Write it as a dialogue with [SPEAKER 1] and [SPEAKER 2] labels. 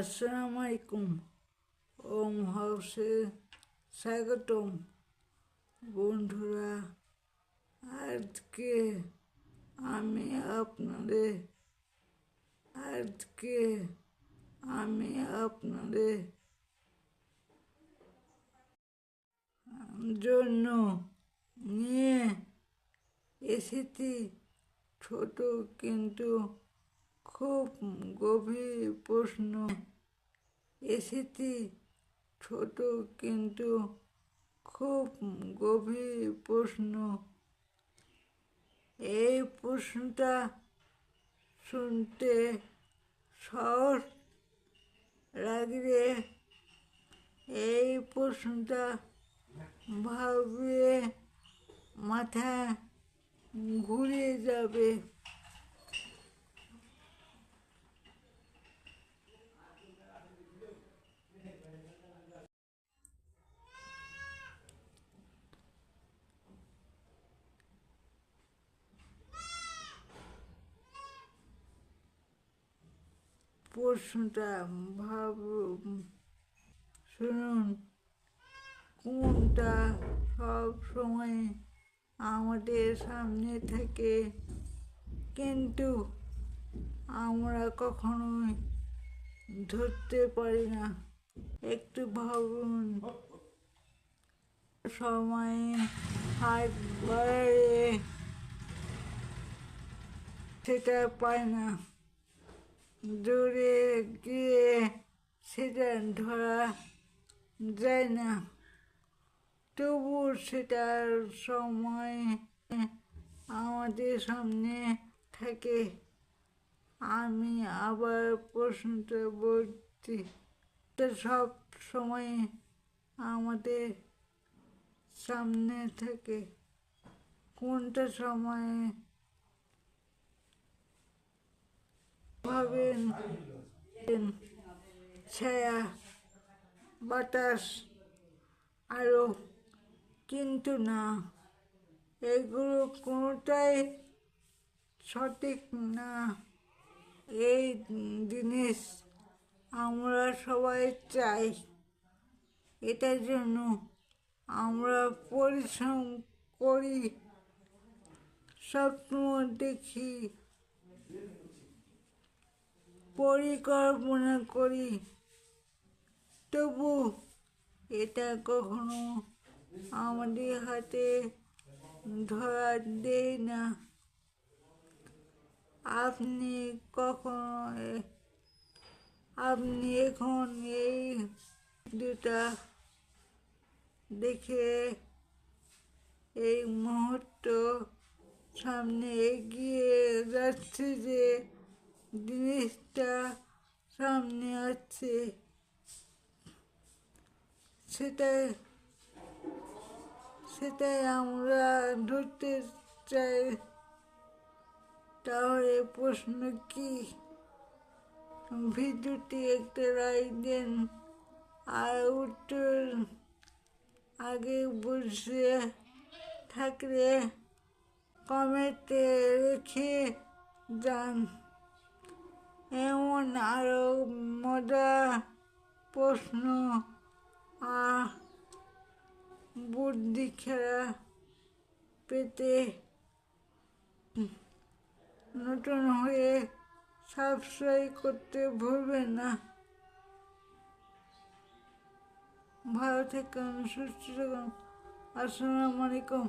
[SPEAKER 1] আসসালামু আলাইকুম। ওম হাউসে স্বাগতম। বন্ধুরা, আজকে আমি আপনাদের জন্য নিয়ে এসেছি ছোট কিন্তু খুব গভীর প্রশ্ন। এই প্রশ্নটা শুনতে সহজ লাগলে এই প্রশ্নটা ভাবলে মাথা ঘুরে যাবে। প্রশ্নটা শুনুন, কোনটা সব সময় আমাদের সামনে থাকে কিন্তু আমরা কখনোই ধরতে পারি না? একটু ভাবুন। সময় হাত বাড়ালে সেটা পায় না, দূরে গিয়ে সেটা ধরা যায় না, তবু সেটার সময় আমাদের সামনে থাকে। আমি আবার প্রশ্নটা বলছি, সব সময় আমাদের সামনে থাকে, কোনটা সময় ভাবেন? ছায়া, বাতাস, আলো, কিন্তু না, এগুলো কোনোটাই সঠিক না। এই জিনিস আমরা সবাই চাই, এটার জন্য আমরা পরিশ্রম করি, স্বপ্ন দেখি, পরিকল্পনা করি, তবু এটা কখনো আমাদের হাতে ধরা দেয় না। আপনি এখন এই দুটা দেখে এই মুহূর্ত সামনে এগিয়ে যাচ্ছে, যে জিনিসটা সামনে আছে সেটাই আমরা ধরতে চাই। তাহলে প্রশ্ন কি? ভিডিওটি একটা লাইক দেন, আর উত্তর আগে বুঝে থাকলে কমেন্টে রেখে যান। এমন আরও মজার প্রশ্ন আর বুদ্ধি খেলা পেতে নতুন হয়ে সাবস্ক্রাইব করতে ভুলবেন না। ভালো থাকুন, সুস্থ থাকুন। আসসালামু আলাইকুম।